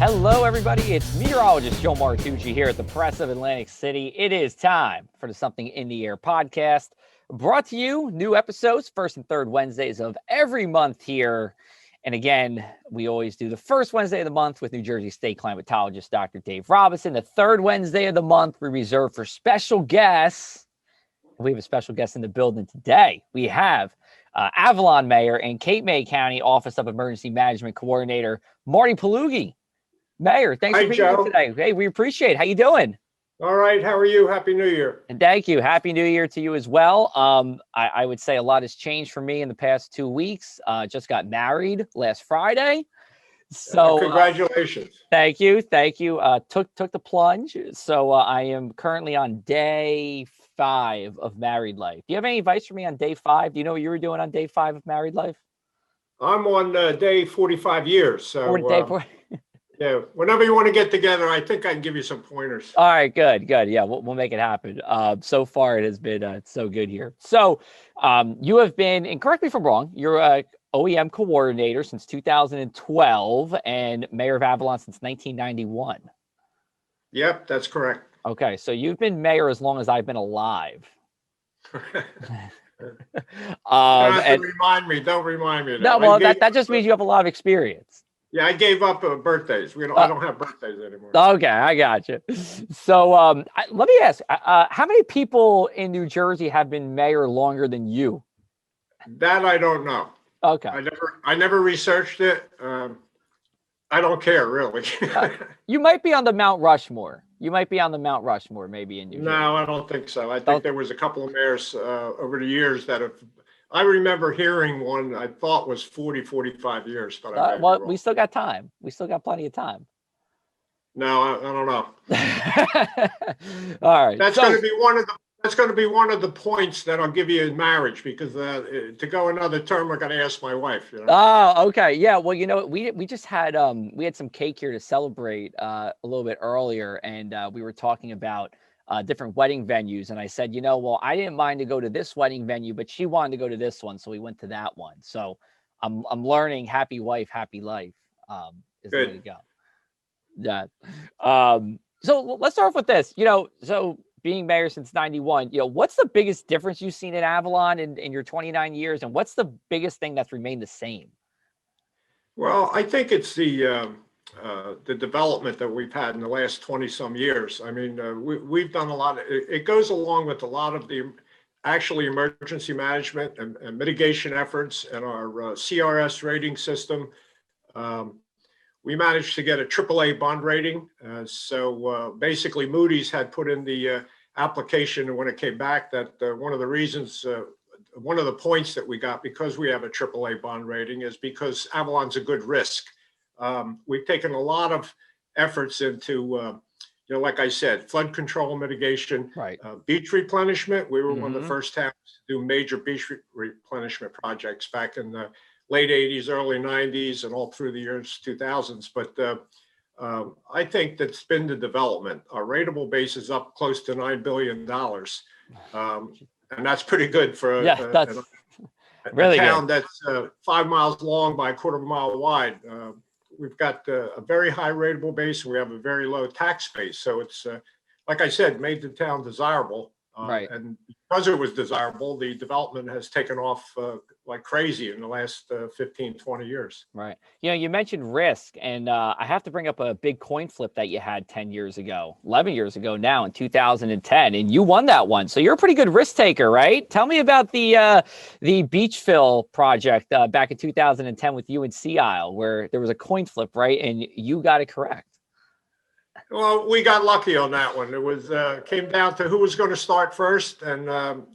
Hello, everybody. It's Meteorologist Joe Martucci here at the Press of Atlantic City. It is time for the Something in the Air podcast, brought to you, new episodes, first and third Wednesdays of every month here. And again, we always do the first Wednesday of the month with New Jersey State climatologist Dr. Dave Robinson. The third Wednesday of the month we reserve for special guests. We have a special guest in the building today. We have Avalon Mayor and Cape May County Office of Emergency Management Coordinator Marty Pagliughi. Mayor, thanks for being here today. Hey, we appreciate it. How you doing? All right. How are you? Happy New Year. And thank you. Happy New Year to you as well. I would say a lot has changed for me in the past 2 weeks. Just got married last Friday. So congratulations. Thank you. Thank you. Took the plunge. So I am currently on day 5 of married life. Do you have any advice for me on day 5? Do you know what you were doing on day 5 of married life? I'm on day 45 years. So yeah, whenever you want to get together, I think I can give you some pointers. All right, good. Yeah, we'll make it happen. So far, it has been so good here. So you have been, and correct me if I'm wrong, you're a OEM coordinator since 2012 and mayor of Avalon since 1991. Yep, that's correct. Okay, so you've been mayor as long as I've been alive. Don't remind me. Don't remind me. No, well, that just means you have a lot of experience. Yeah, I gave up birthdays. I don't have birthdays anymore. Okay, I got you. So let me ask, how many people in New Jersey have been mayor longer than you? That I don't know. Okay. I never researched it. I don't care, really. You might be on the Mount Rushmore. Maybe in New Jersey. No, I don't think so. I think there was a couple of mayors over the years that have. I remember hearing one I thought was 45 years. But well, we still got time. We still got plenty of time. No, I don't know. All right. That's going to be one of the points that I'll give you in marriage, because to go another term, I'm going to ask my wife. You know? Oh, okay. Yeah. Well, we just had we had some cake here to celebrate a little bit earlier, and we were talking about different wedding venues, and I said, well, I didn't mind to go to this wedding venue, but she wanted to go to this one, so we went to that one. So I'm learning happy wife, happy life is the way to go. Yeah. So let's start off with this. So being mayor since 91, what's the biggest difference you've seen in Avalon in your 29 years, and what's the biggest thing that's remained the same? Well, I think it's the development that we've had in the last 20 some years. I mean, we've done a lot. It goes along with a lot of the actually emergency management and mitigation efforts and our CRS rating system. We managed to get a AAA bond rating. So basically Moody's had put in the application when it came back that one of the reasons, one of the points that we got because we have a AAA bond rating is because Avalon's a good risk. We've taken a lot of efforts into, like I said, flood control mitigation, right. Beach replenishment. We were one of the first towns to do major beach replenishment projects back in the late 80s, early 90s, and all through the years 2000s. But I think that's been the development. Our rateable base is up close to $9 billion. And that's pretty good for that's really a town good. That's 5 miles long by a quarter mile wide. We've got a very high rateable base, and we have a very low tax base. So it's, like I said, made the town desirable. Right. And because it was desirable, the development has taken off like crazy in the last 15, 20 years. Right. You mentioned risk, and I have to bring up a big coin flip that you had 10 years ago, 11 years ago now in 2010, and you won that one. So you're a pretty good risk taker, right? Tell me about the beach fill project back in 2010 with you and Sea Isle, where there was a coin flip, right? And you got it correct. Well, we got lucky on that one. It was came down to who was going to start first, and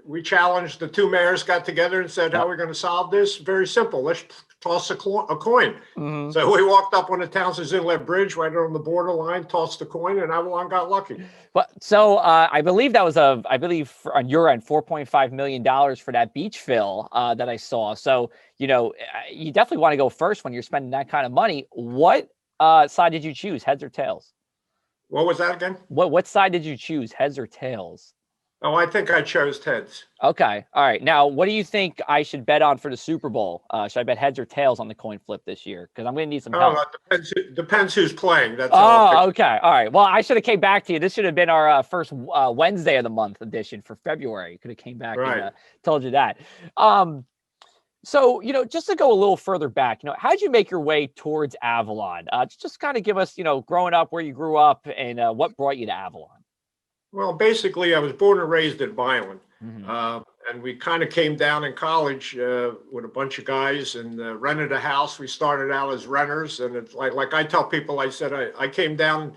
we challenged the two mayors, got together and said, "How are we going to solve this? Very simple. Let's toss a coin." Mm-hmm. So we walked up on the Townsend's Inlet Bridge, right on the borderline, tossed the coin, and Avalon got lucky. But so I believe that was on your end, $4.5 million for that beach fill that I saw. So you definitely want to go first when you're spending that kind of money. What side did you choose, heads or tails? What was that again? What side did you choose, heads or tails? Oh, I think I chose heads. Okay. All right. Now, what do you think I should bet on for the Super Bowl? Should I bet heads or tails on the coin flip this year? Because I'm going to need some Oh, help. that depends who's playing. That's how I'll pick. Oh, okay. All right. Well, I should have came back to you. This should have been our first Wednesday of the month edition for February. Could have came back and Right. told you that. So, just to go a little further back, how'd you make your way towards Avalon? Just kind of give us, growing up, where you grew up and what brought you to Avalon. Well, basically, I was born and raised in Byron. Mhm. And we kind of came down in college with a bunch of guys and rented a house. We started out as renters. And it's like I tell people, I said, I came down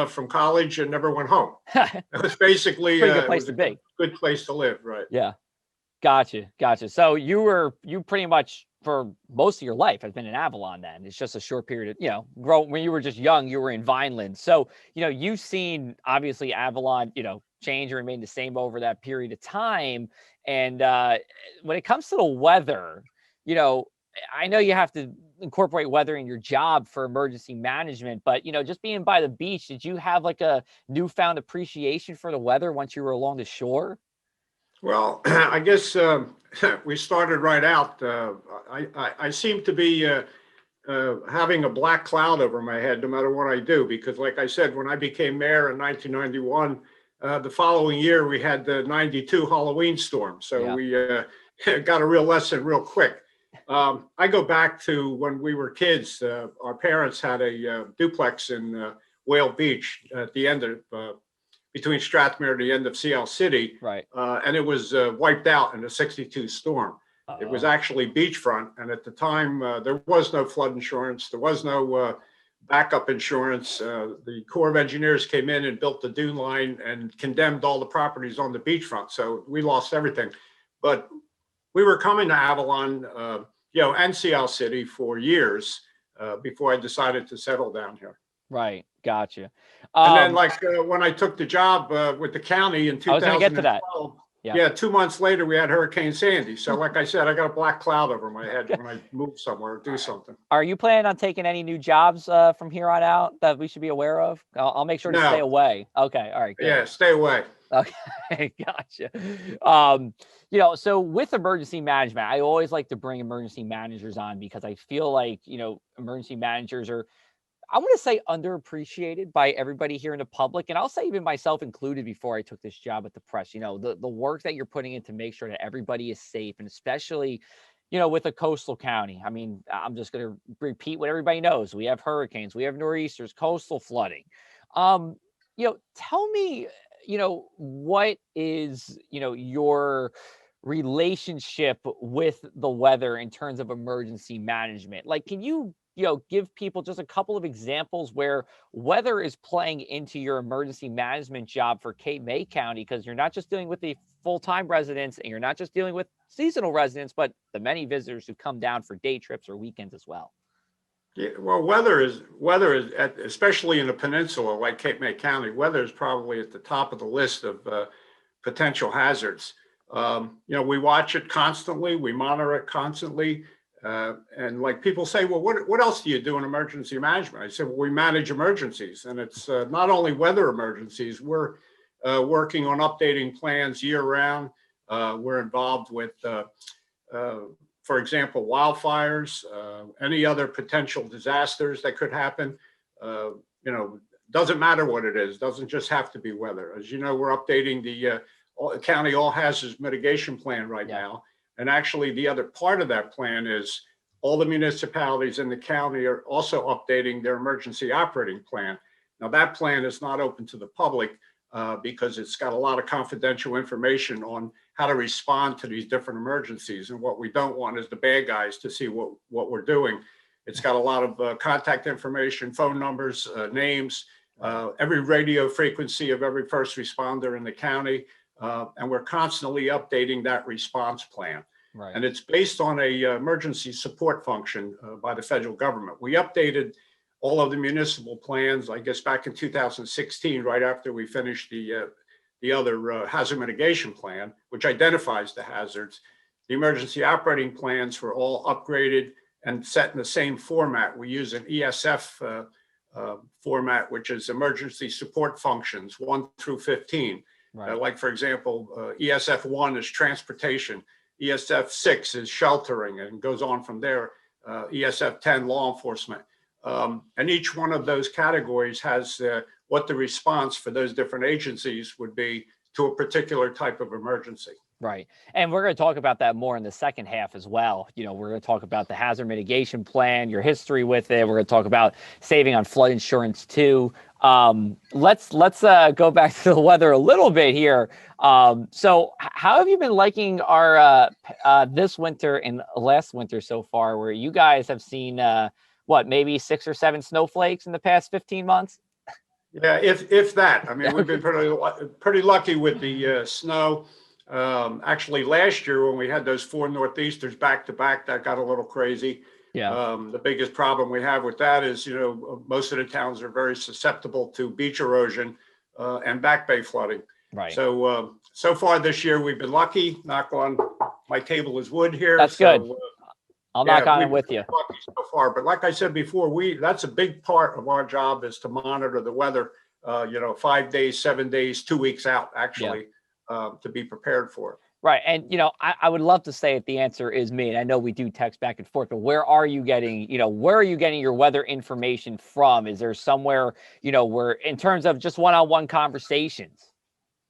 from college and never went home. It was basically, Pretty good it place was to a be. good place to live. Right. Yeah. Gotcha. So you pretty much for most of your life has been in Avalon then. It's just a short period of, when you were just young, you were in Vineland. So, you've seen obviously Avalon, change and remain the same over that period of time. And when it comes to the weather, I know you have to incorporate weather in your job for emergency management, but, just being by the beach, did you have like a newfound appreciation for the weather once you were along the shore? Well, I guess we started right out. I seem to be having a black cloud over my head no matter what I do, because like I said, when I became mayor in 1991, the following year we had the 92 Halloween storm. So Yeah. we got a real lesson real quick. I go back to when we were kids. Our parents had a duplex in Whale Beach at the end of between Strathmere and the end of Sea City. Right. And it was wiped out in a 62 storm. It was Uh-oh. actually beachfront. And at the time, there was no flood insurance. There was no backup insurance. The Corps of Engineers came in and built the dune line and condemned all the properties on the beachfront. So we lost everything. But we were coming to Avalon, and Sea City for years before I decided to settle down here. Right. Gotcha. And then, like when I took the job with the county in I was going to get to that. 2012, Yeah. 2 months later, we had Hurricane Sandy. So, like I said, I got a black cloud over my head when I move somewhere or do something. Are you planning on taking any new jobs from here on out that we should be aware of? I'll make sure to stay No, away. Okay. All right. Good. yeah, stay away. Okay, gotcha. So with emergency management, I always like to bring emergency managers on because I feel like, emergency managers are, I want to say, underappreciated by everybody here in the public. And I'll say even myself included before I took this job at the press, the work that you're putting in to make sure that everybody is safe, and especially, with a coastal county. I mean, I'm just going to repeat what everybody knows. We have hurricanes, we have nor'easters, coastal flooding. Tell me, what is, your relationship with the weather in terms of emergency management? Like, can you, give people just a couple of examples where weather is playing into your emergency management job for Cape May County? Because you're not just dealing with the full-time residents and you're not just dealing with seasonal residents, but the many visitors who come down for day trips or weekends as well. Yeah, well, especially in the peninsula like Cape May County, weather is probably at the top of the list of potential hazards. We watch it constantly, we monitor it constantly. And like people say, well, what else do you do in emergency management? I said, well, we manage emergencies, and it's not only weather emergencies. We're working on updating plans year round. We're involved with, for example, wildfires, any other potential disasters that could happen. Doesn't matter what it is. Doesn't just have to be weather. As you know, we're updating the county all hazards mitigation plan right now. And actually, the other part of that plan is all the municipalities in the county are also updating their emergency operating plan. Now, that plan is not open to the public because it's got a lot of confidential information on how to respond to these different emergencies. And what we don't want is the bad guys to see what we're doing. It's got a lot of contact information, phone numbers, names, every radio frequency of every first responder in the county. And we're constantly updating that response plan. Right. And it's based on a emergency support function by the federal government. We updated all of the municipal plans, I guess, back in 2016, right after we finished the other hazard mitigation plan, which identifies the hazards. The emergency operating plans were all upgraded and set in the same format. We use an ESF format, which is emergency support functions 1 through 15. Right. Like, for example, ESF1 is transportation, ESF6 is sheltering, and goes on from there. ESF10, law enforcement. And each one of those categories has what the response for those different agencies would be to a particular type of emergency. Right. And we're going to talk about that more in the second half as well. We're going to talk about the hazard mitigation plan, your history with it. We're going to talk about saving on flood insurance too. Let's go back to the weather a little bit here. So how have you been liking our this winter and last winter so far, where you guys have seen maybe 6 or 7 snowflakes in the past 15 months? Yeah, if that. I mean, we've been pretty lucky with the snow. Actually, last year when we had those 4 northeasters back to back, that got a little crazy. Yeah. The biggest problem we have with that is, most of the towns are very susceptible to beach erosion and back bay flooding. Right. So so far this year we've been lucky. Knock on my table is wood here. That's good. I'll knock on it with you. Lucky so far, but like I said before, that's a big part of our job is to monitor the weather. 5 days, 7 days, 2 weeks out, actually. To be prepared for it. Right. And, I would love to say if the answer is me, and I know we do text back and forth, but where are you getting your weather information from? Is there somewhere, where in terms of just one-on-one conversations?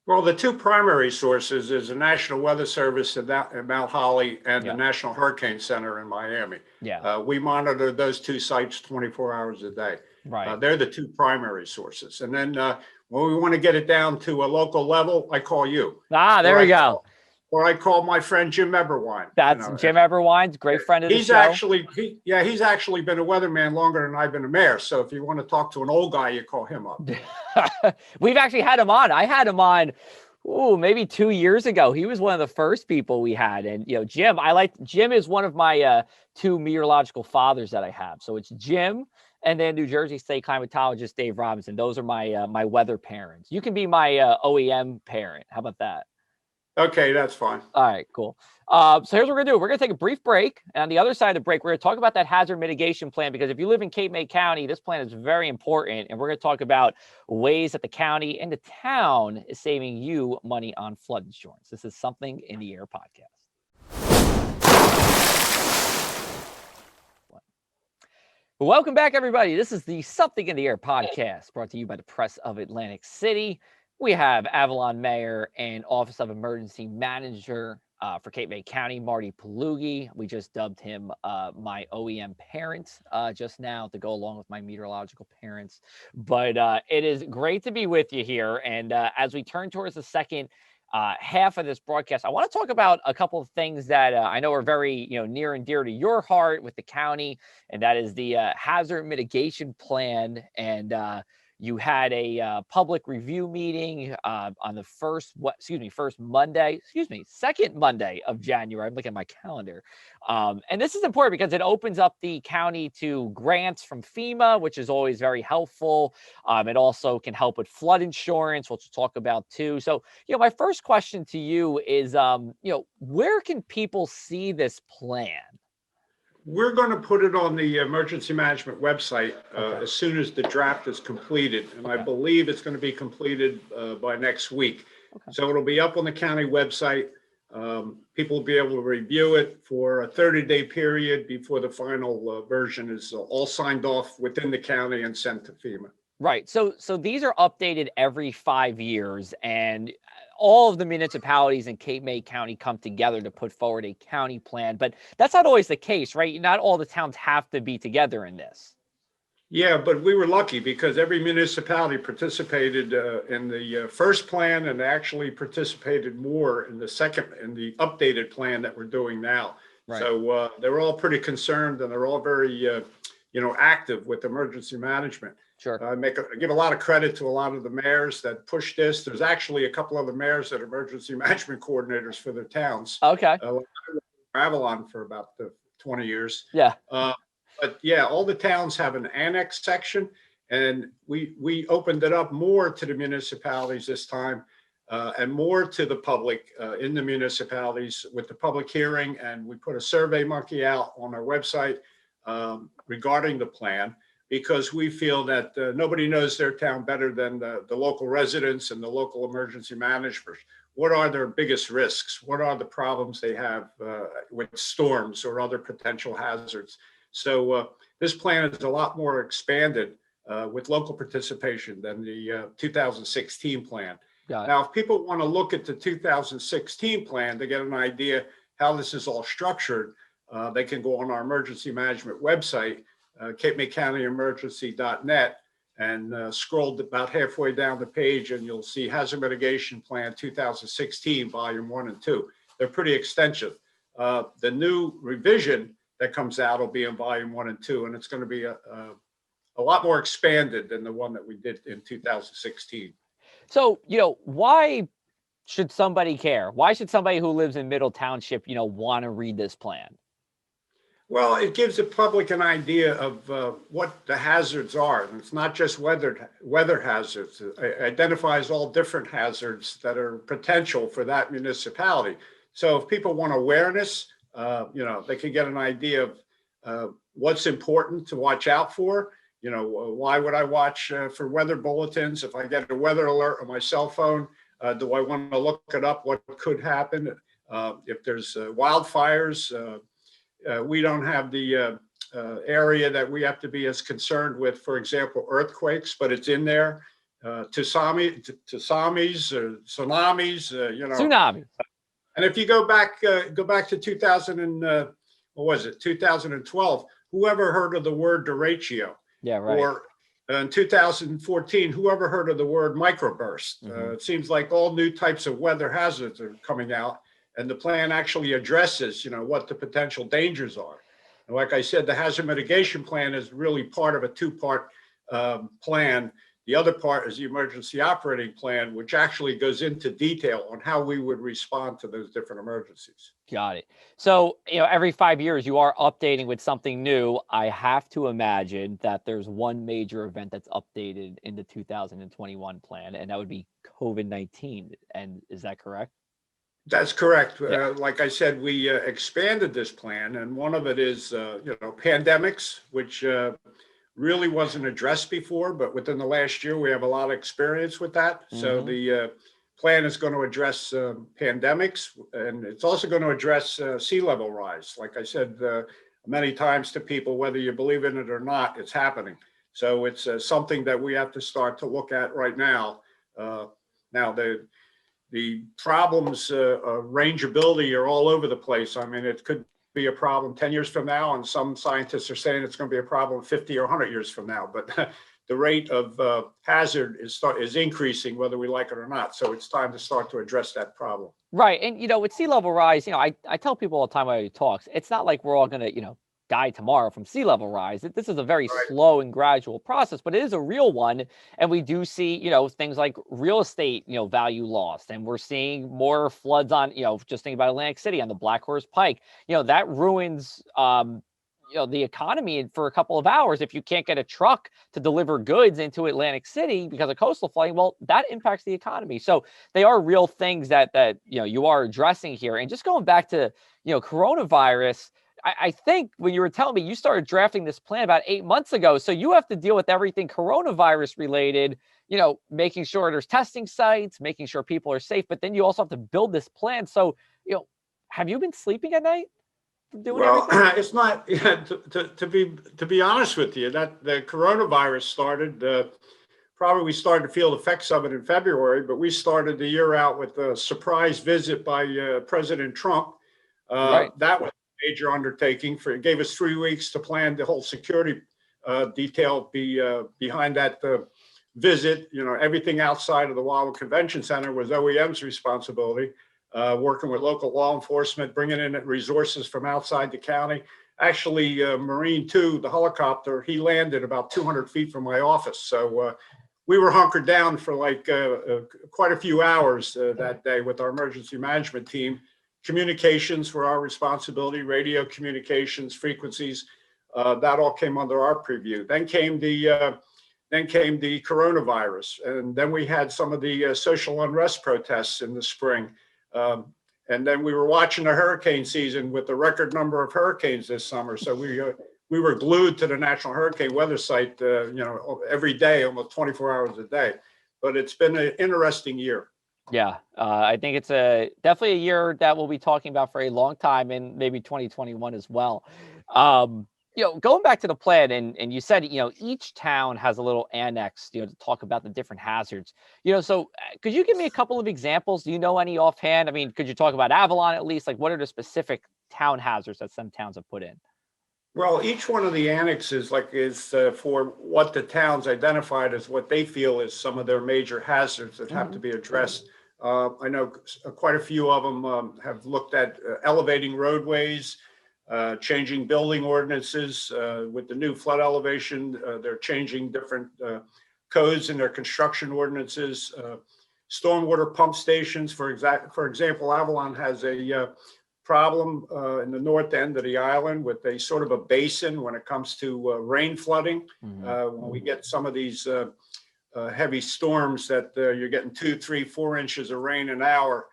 Well, the 2 primary sources is the National Weather Service in Mount Holly and the National Hurricane Center in Miami. Yeah. We monitor those 2 sites 24 hours a day. Right. They're the 2 primary sources. And then when we want to get it down to a local level, I call you. There we go. Or I call my friend Jim Eberwine. That's Jim Eberwine's great friend of the show. He's actually been a weatherman longer than I've been a mayor. So if you want to talk to an old guy, you call him up. We've actually had him on. I had him on, maybe 2 years ago. He was one of the first people we had. And, Jim is one of my 2 meteorological fathers that I have. So it's Jim and then New Jersey State climatologist Dave Robinson. Those are my weather parents. You can be my OEM parent. How about that? Okay, that's fine. All right, cool. So here's what we're going to do. We're going to take a brief break. And on the other side of the break, we're going to talk about that hazard mitigation plan, because if you live in Cape May County, this plan is very important. And we're going to talk about ways that the county and the town is saving you money on flood insurance. This is Something in the Air podcast. Welcome back, everybody. This is the Something in the Air podcast, brought to you by the Press of Atlantic City. We have Avalon Mayor and Office of Emergency Manager for Cape May County, Marty Pagliughi. We just dubbed him my OEM parent just now to go along with my meteorological parents. But it is great to be with you here. And as we turn towards the second half of this broadcast, I want to talk about a couple of things that I know are very near and dear to your heart with the county, and that is the hazard mitigation plan. And you had a public review meeting on the second Monday of January. I'm looking at my calendar. And this is important because it opens up the county to grants from FEMA, which is always very helpful. It also can help with flood insurance, which we'll talk about too. So, my first question to you is, where can people see this plan? We're going to put it on the emergency management website as soon as the draft is completed. And I believe it's going to be completed by next week. So it'll be up on the county website. People will be able to review it for a 30-day period before the final version is all signed off within the county and sent to FEMA. Right. So these are updated every 5 years, and all of the municipalities in Cape May County come together to put forward a county plan. But that's not always the case, right? Not all the towns have to be together in this. Yeah, but we were lucky because every municipality participated in the first plan and actually participated more in the updated plan that we're doing now. Right. So they're all pretty concerned, and they're all very, active with emergency management. Sure. I give a lot of credit to a lot of the mayors that pushed this. There's actually a couple of the mayors that are emergency management coordinators for their towns. Okay. Avalon for about 20 years. Yeah. But yeah, all the towns have an annex section, and we opened it up more to the municipalities this time, and more to the public in the municipalities with the public hearing. And we put a survey monkey out on our website regarding the plan. because we feel that nobody knows their town better than the local residents and the local emergency managers. What are their biggest risks? What are the problems they have with storms or other potential hazards? So this plan is a lot more expanded with local participation than the 2016 plan. Now, if people want to look at the 2016 plan to get an idea how this is all structured, they can go on our emergency management website, Cape May County Emergency.net, and scroll about halfway down the page, and you'll see Hazard Mitigation Plan 2016, Volume 1 and 2. They're pretty extensive. The new revision that comes out will be in Volume 1 and 2, and it's going to be a lot more expanded than the one that we did in 2016. So, why should somebody care? Why should somebody who lives in Middle Township, want to read this plan? Well, it gives the public an idea of what the hazards are. And it's not just weather hazards. It identifies all different hazards that are potential for that municipality. So if people want awareness, they can get an idea of what's important to watch out for. Why would I watch for weather bulletins? If I get a weather alert on my cell phone, do I want to look it up? What could happen? If there's wildfires, we don't have the area that we have to be as concerned with, for example, earthquakes, but it's in there. Tsunamis, Tsunami. And if you go back to 2012, whoever heard of the word derecho? Yeah, right. Or in 2014, whoever heard of the word microburst? It seems like all new types of weather hazards are coming out. And the plan actually addresses, what the potential dangers are. And like I said, the hazard mitigation plan is really part of a two-part plan. The other part is the emergency operating plan, which actually goes into detail on how we would respond to those different emergencies. Got it. So, every 5 years you are updating with something new. I have to imagine that there's one major event that's updated in the 2021 plan, and that would be COVID-19. And is that correct? That's correct. Yeah. Like I said, we expanded this plan, and one of it is, pandemics, which really wasn't addressed before, but within the last year, we have a lot of experience with that. So the plan is going to address pandemics, and it's also going to address sea level rise. Like I said many times to people, whether you believe in it or not, it's happening. So it's something that we have to start to look at right now. Now, the problems of rangeability are all over the place. I mean, it could be a problem 10 years from now, and some scientists are saying it's going to be a problem 50 or 100 years from now. But the rate of hazard is increasing, whether we like it or not. So it's time to start to address that problem. Right. And, with sea level rise, I tell people all the time when I talk, it's not like we're all going to, die tomorrow from sea level rise. This is a very slow and gradual process, but it is a real one. And we do see, things like real estate, value lost. And we're seeing more floods on, just think about Atlantic City on the Black Horse Pike. That ruins, the economy for a couple of hours. If you can't get a truck to deliver goods into Atlantic City because of coastal flooding, well, that impacts the economy. So they are real things that you are addressing here. And just going back to, coronavirus, I think when you were telling me you started drafting this plan about 8 months ago, so you have to deal with everything coronavirus related, making sure there's testing sites, making sure people are safe, but then you also have to build this plan. So, have you been sleeping at night doing everything? It's not, to be honest with you, that the coronavirus started, probably we started to feel the effects of it in February, but we started the year out with a surprise visit by President Trump. That was major undertaking. It gave us 3 weeks to plan the whole security detail behind that visit. Everything outside of the Wildwood Convention Center was OEM's responsibility, working with local law enforcement, bringing in resources from outside the county. Actually, Marine 2, the helicopter, he landed about 200 feet from my office. So we were hunkered down for quite a few hours that day with our emergency management team. Communications were our responsibility, radio communications, frequencies, that all came under our purview. Then came the coronavirus, and then we had some of the social unrest protests in the spring. And then we were watching the hurricane season with the record number of hurricanes this summer. So we we were glued to the National Hurricane Weather Site, every day, almost 24 hours a day. But it's been an interesting year. Yeah, I think it's definitely a year that we'll be talking about for a long time, and maybe 2021 as well. Going back to the plan, and you said, each town has a little annex, to talk about the different hazards. So could you give me a couple of examples? Do you know any offhand? I mean, could you talk about Avalon at least? Like, what are the specific town hazards that some towns have put in? Well, each one of the annexes is for what the towns identified as what they feel is some of their major hazards that have to be addressed. I know quite a few of them have looked at elevating roadways, changing building ordinances with the new flood elevation. They're changing different codes in their construction ordinances. Stormwater pump stations, for example, Avalon has a problem in the north end of the island with a sort of a basin when it comes to rain flooding. When we get some of these heavy storms that you're getting 2, 3, 4 inches of rain an hour,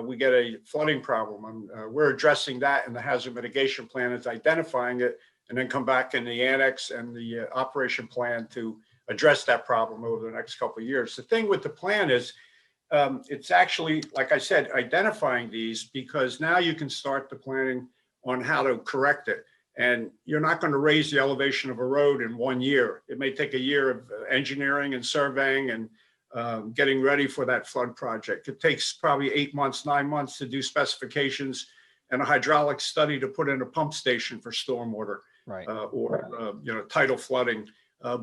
we get a flooding problem. And we're addressing that in the hazard mitigation plan, is identifying it, and then come back in the annex and the operation plan to address that problem over the next couple of years. The thing with the plan is, it's actually, like I said, identifying these, because now you can start the planning on how to correct it. And you're not going to raise the elevation of a road in 1 year. It may take a year of engineering and surveying and getting ready for that flood project. It takes probably 8 months, 9 months to do specifications and a hydraulic study to put in a pump station for stormwater, Right. Tidal flooding.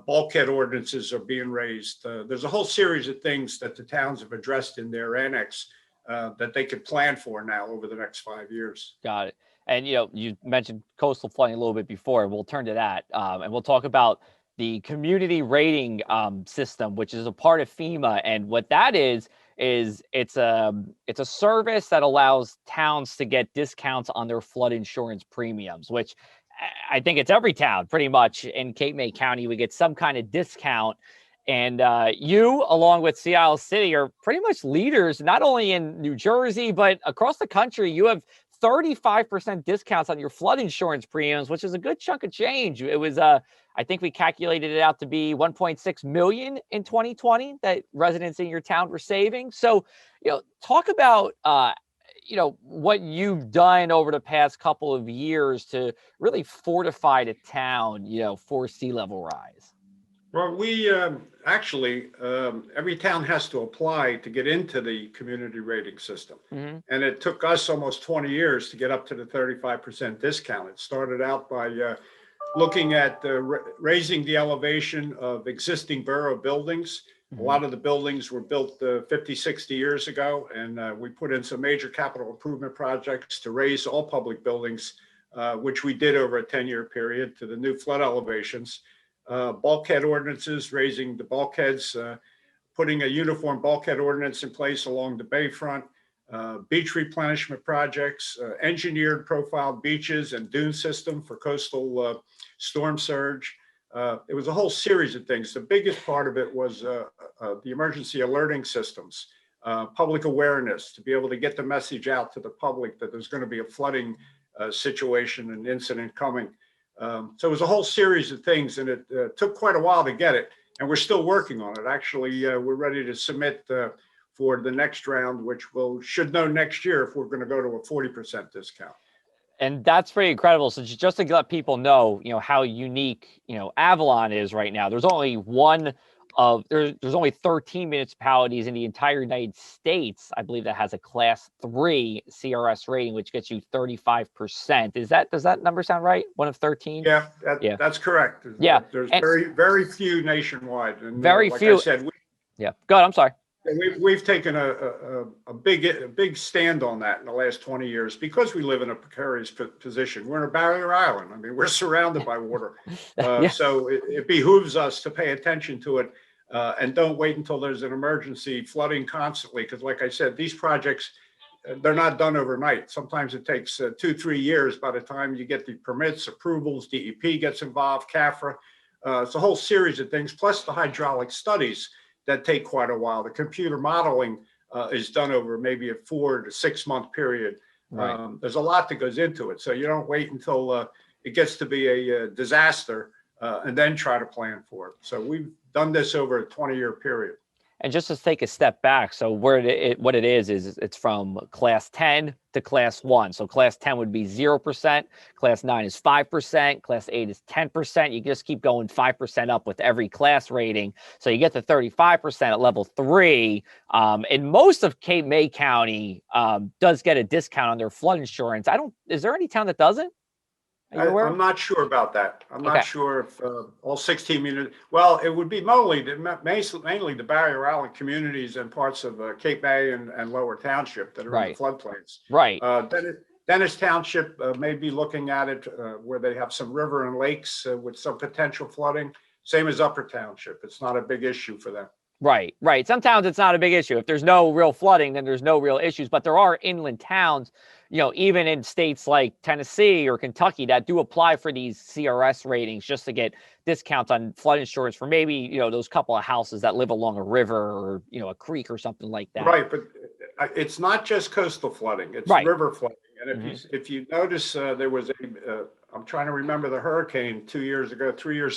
Bulkhead ordinances are being raised. There's a whole series of things that the towns have addressed in their annex that they could plan for now over the next 5 years. Got it. And, you mentioned coastal flooding a little bit before, and we'll turn to that. And we'll talk about the community rating system, which is a part of FEMA. And what that is it's a service that allows towns to get discounts on their flood insurance premiums, which I think it's every town pretty much in Cape May County. We get some kind of discount. And you, along with Seattle City, are pretty much leaders, not only in New Jersey, but across the country. You have 35% discounts on your flood insurance premiums, which is a good chunk of change. It was, I think we calculated it out to be 1.6 million in 2020 that residents in your town were saving. So, talk about, what you've done over the past couple of years to really fortify the town, for sea level rise. Well, we actually, every town has to apply to get into the community rating system. And it took us almost 20 years to get up to the 35% discount. It started out by looking at raising the elevation of existing borough buildings. A lot of the buildings were built 50, 60 years ago, and we put in some major capital improvement projects to raise all public buildings, which we did over a 10-year period, to the new flood elevations. Bulkhead ordinances, raising the bulkheads, putting a uniform bulkhead ordinance in place along the bayfront, beach replenishment projects, engineered profiled beaches and dune system for coastal storm surge. It was a whole series of things. The biggest part of it was the emergency alerting systems, public awareness, to be able to get the message out to the public that there's going to be a flooding situation and incident coming. So it was a whole series of things, and it took quite a while to get it, and we're still working on it. Actually, we're ready to submit for the next round, which should know next year if we're going to go to a 40% discount. And that's pretty incredible. So just to let people know, how unique, Avalon is right now. There's only there's only 13 municipalities in the entire United States, I believe, that has a class 3 CRS rating, which gets you 35%. Does that number sound right? One of 13? Yeah, that's correct. There's very few nationwide. And very like few. I said, go ahead. I'm sorry. We've taken a big stand on that in the last 20 years because we live in a precarious position. We're in a barrier island. I mean, we're surrounded by water. So it behooves us to pay attention to it and don't wait until there's an emergency flooding constantly. Because like I said, these projects, they're not done overnight. Sometimes it takes 2-3 years by the time you get the permits, approvals, DEP gets involved, CAFRA. It's a whole series of things, plus the hydraulic studies that take quite a while. The computer modeling is done over maybe a 4 to 6 month period. Right. There's a lot that goes into it. So you don't wait until it gets to be a disaster, and then try to plan for it. So we've done this over a 20-year period. And just to take a step back, so what it is it's from class 10 to class 1. So class 10 would be 0%, class 9 is 5%, class 8 is 10%. You just keep going 5% up with every class rating. So you get to 35% at level 3. And most of Cape May County does get a discount on their flood insurance. Is there any town that doesn't? I'm not sure about that. I'm Okay. not sure if all 16 communities, well, it would be mainly the Barrier Island communities and parts of Cape May and Lower Township that are in the floodplains. Right. Dennis Township may be looking at it where they have some river and lakes with some potential flooding. Same as Upper Township. It's not a big issue for them. Right, right. Some towns it's not a big issue. If there's no real flooding, then there's no real issues. But there are inland towns, even in states like Tennessee or Kentucky that do apply for these CRS ratings just to get discounts on flood insurance for maybe, those couple of houses that live along a river or, a creek or something like that. Right, but it's not just coastal flooding, it's river flooding. And if you notice, there was I'm trying to remember the hurricane 3 years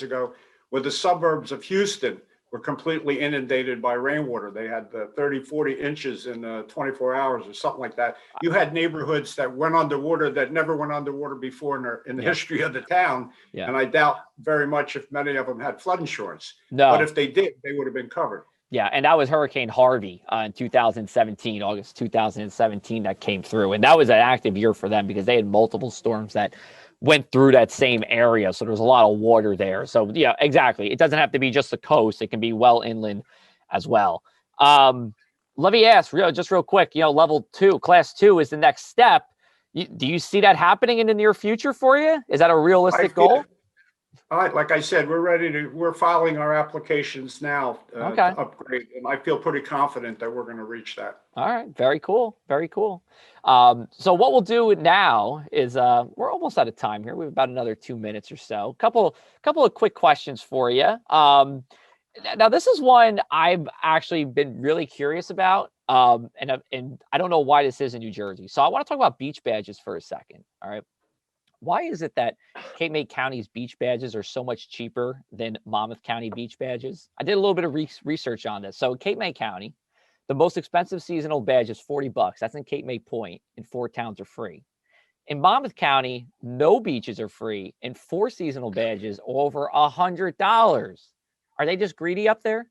ago, where the suburbs of Houston were completely inundated by rainwater. They had 30, 40 inches in 24 hours or something like that. You had neighborhoods that went underwater that never went underwater before in the history of the town. Yeah. And I doubt very much if many of them had flood insurance. No. But if they did, they would have been covered. Yeah, and that was Hurricane Harvey in 2017, August 2017 that came through. And that was an active year for them because they had multiple storms that went through that same area. So there was a lot of water there. So yeah, exactly. It doesn't have to be just the coast. It can be well inland as well. Let me ask just real quick, level 2, class 2 is the next step. Do you see that happening in the near future for you? Is that a realistic goal? Like I said, we're filing our applications now to upgrade, and I feel pretty confident that we're going to reach that. All right. Very cool. Very cool. So what we'll do now is we're almost out of time here. We have about another 2 minutes or so. Couple of quick questions for you. Now, this is one I've actually been really curious about, and I don't know why this is in New Jersey. So I want to talk about beach badges for a second. All right. Why is it that Cape May County's beach badges are so much cheaper than Monmouth County beach badges? I did a little bit of research on this. So Cape May County, the most expensive seasonal badge is $40. That's in Cape May Point, and 4 towns are free. In Monmouth County, no beaches are free, and 4 seasonal badges over $100. Are they just greedy up there?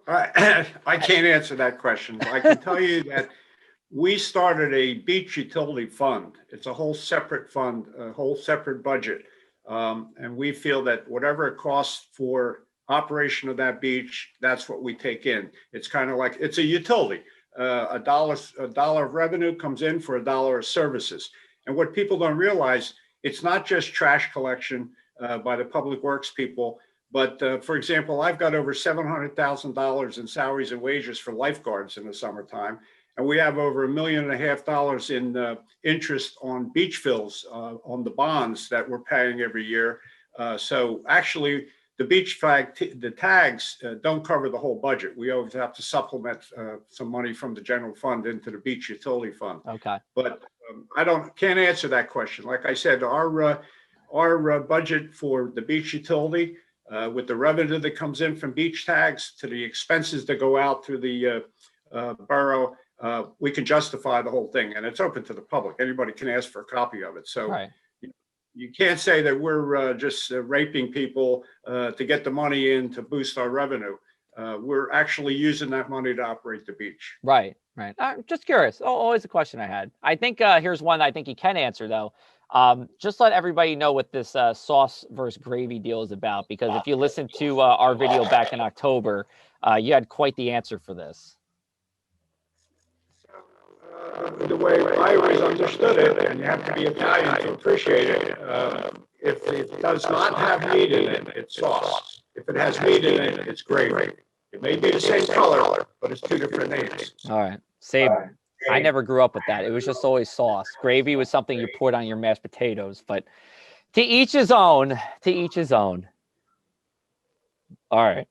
I can't answer that question. I can tell you that we started a beach utility fund. It's a whole separate fund, a whole separate budget. And we feel that whatever it costs for operation of that beach, that's what we take in. It's kind of like, it's a utility. A dollar of revenue comes in for $1 of services. And what people don't realize, it's not just trash collection by the public works people, but for example, I've got over $700,000 in salaries and wages for lifeguards in the summertime. And we have over $1.5 million in interest on beach fills on the bonds that we're paying every year. So actually, the beach the tags don't cover the whole budget. We always have to supplement some money from the general fund into the beach utility fund. Okay. But can't answer that question. Like I said, our budget for the beach utility, with the revenue that comes in from beach tags to the expenses that go out through the borough, we can justify the whole thing, and it's open to the public. Anybody can ask for a copy of it. So you can't say that we're just raping people to get the money in to boost our revenue. We're actually using that money to operate the beach. Right. Just curious. Always a question I had. I think here's one I think you can answer, though. Just let everybody know what this sauce versus gravy deal is about, because if you listen to our video back in October, you had quite the answer for this. The way I always understood it, and you have to be Italian to appreciate it, if it does not have meat in it, it's sauce. If it has meat in it, it's gravy. It may be the same color, but it's 2 different names. All right. Same. I never grew up with that. It was just always sauce. Gravy was something you poured on your mashed potatoes, but to each his own, to each his own. All right.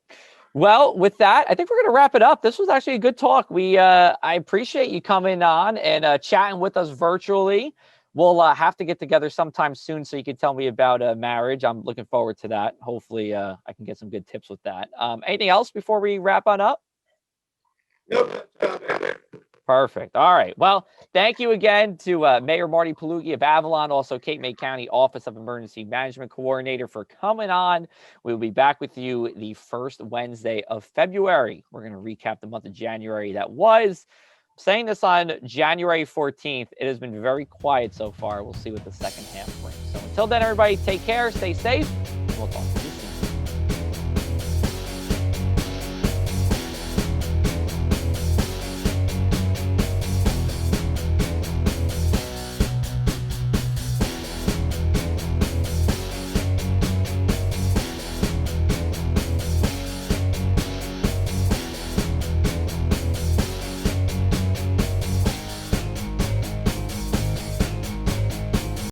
Well, with that, I think we're going to wrap it up. This was actually a good talk. I appreciate you coming on and chatting with us virtually. we'll have to get together sometime soon so you can tell me about marriage. I'm looking forward to that. Hopefully, I can get some good tips with that. Anything else before we wrap on up? Nope. Perfect. All right. Well, thank you again to Mayor Marty Pagliughi of Avalon, also Cape May County Office of Emergency Management Coordinator, for coming on. We'll be back with you the first Wednesday of February. We're going to recap the month of January that was. Saying this on January 14th, it has been very quiet so far. We'll see what the second half brings. So until then, everybody, take care, stay safe, and we'll talk.